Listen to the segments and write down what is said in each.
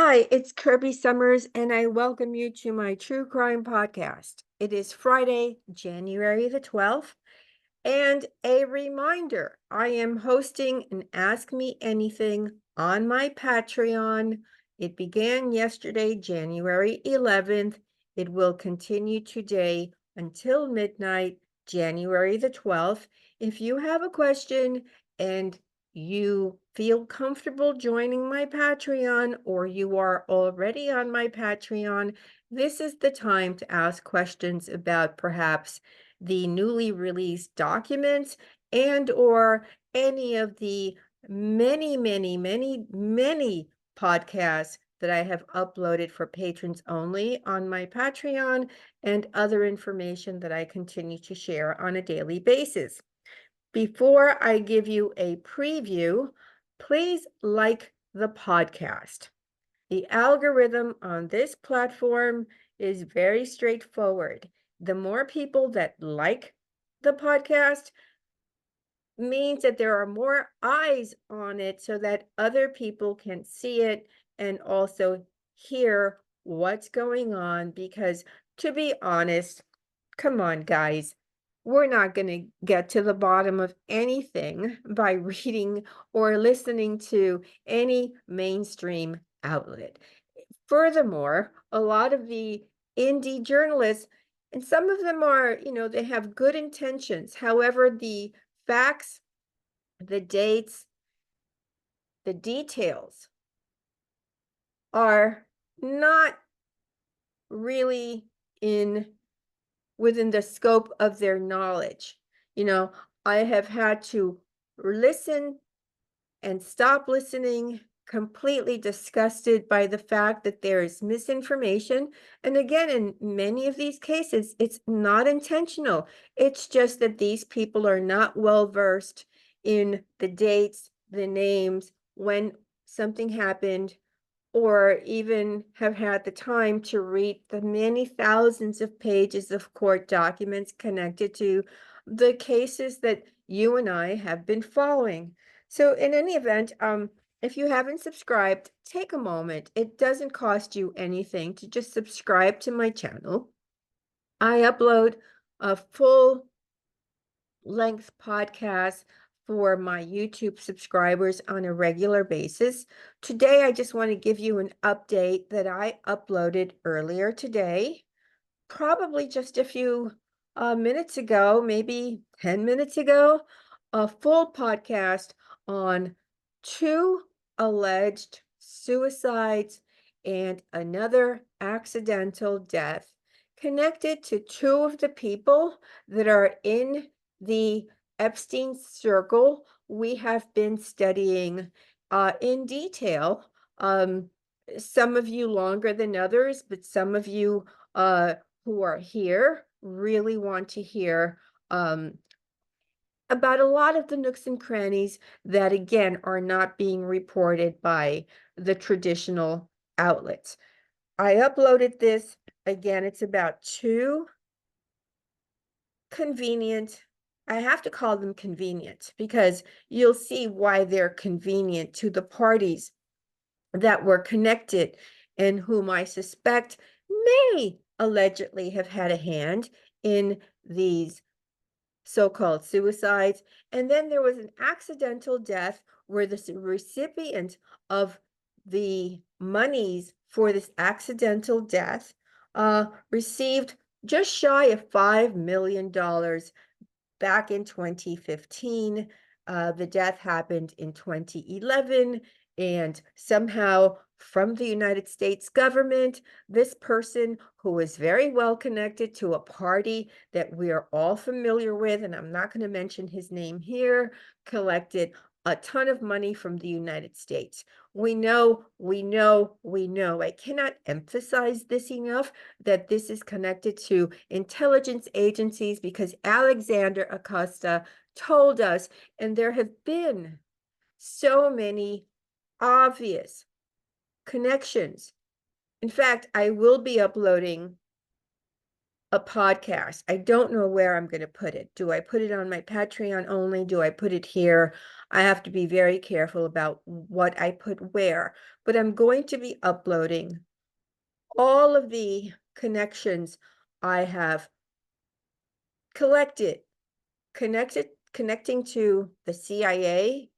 Hi, it's Kirby Summers, and I welcome you to my true crime podcast. It is Friday, January the 12th, and a reminder I am hosting an Ask Me Anything on my Patreon. It began yesterday, January 11th. It will continue today until midnight, January the 12th. If you have a question and you feel comfortable joining my Patreon, or you are already on my Patreon, this is the time to ask questions about perhaps the newly released documents and or any of the many podcasts that I have uploaded for patrons only on my Patreon, and other information that I continue to share on a daily basis. Before I give you a preview, please like the podcast. The algorithm on this platform is very straightforward. The more people that like the podcast means that there are more eyes on it so that other people can see it and also hear what's going on. Because, to be honest, come on, guys, we're not going to get to the bottom of anything by reading or listening to any mainstream outlet. Furthermore, a lot of the indie journalists, and some of them are, they have good intentions. However, the facts, the dates, the details are not really in within the scope of their knowledge. You know, I have had to listen and stop listening, completely disgusted by the fact that there is misinformation. And again, in many of these cases, it's not intentional. It's just that these people are not well versed in the dates, the names, when something happened, or even have had the time to read the many thousands of pages of court documents connected to the cases that you and I have been following. So in any event, if you haven't subscribed, take a moment. It doesn't cost you anything to just subscribe to my channel. I upload a full length podcast for my YouTube subscribers on a regular basis. Today, I just want to give you an update that I uploaded earlier today, probably just a few minutes ago, maybe 10 minutes ago, a full podcast on two alleged suicides and another accidental death connected to two of the people that are in the Epstein circle we have been studying in detail. Um, some of you longer than others, but some of you who are here really want to hear about a lot of the nooks and crannies that, again, are not being reported by the traditional outlets. I uploaded this. Again, it's about two convenient, I have to call them convenient because you'll see why they're convenient to the parties that were connected and whom I suspect may allegedly have had a hand in these so-called suicides. And then there was an accidental death where the recipient of the monies for this accidental death received just shy of $5 million back in 2015. The death happened in 2011, and somehow from the United States government, this person who is very well connected to a party that we are all familiar with, and I'm not going to mention his name here, collected a ton of money from the United States. We know. I cannot emphasize this enough, that this is connected to intelligence agencies, because Alexander Acosta told us, and there have been so many obvious connections. In fact, I will be uploading a podcast. I don't know where I'm going to put it. Do I put it on my Patreon only? Do I put it here? I have to be very careful about what I put where, but I'm going to be uploading all of the connections I have collected, connecting to the CIA,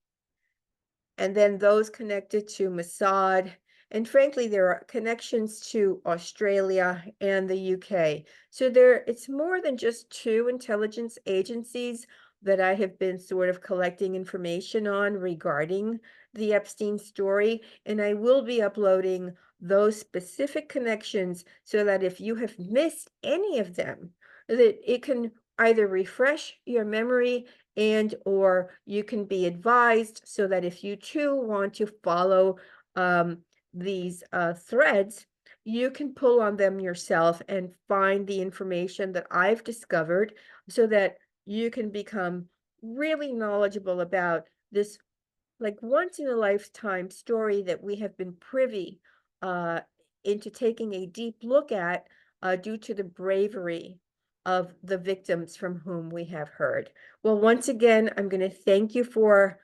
and then those connected to Mossad. And frankly, there are connections to Australia and the UK. So it's more than just two intelligence agencies that I have been sort of collecting information on regarding the Epstein story. And I will be uploading those specific connections so that if you have missed any of them, that it can either refresh your memory and or you can be advised so that if you too want to follow these threads, you can pull on them yourself and find the information that I've discovered so that you can become really knowledgeable about this like once in a lifetime story that we have been privy uh, into taking a deep look at due to the bravery of the victims from whom we have heard. Well, once again, I'm going to thank you for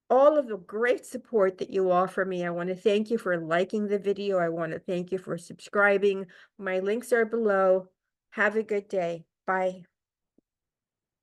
all of the great support that you offer me. I want to thank you for liking the video. I want to thank you for subscribing. My links are below. Have a good day. Bye.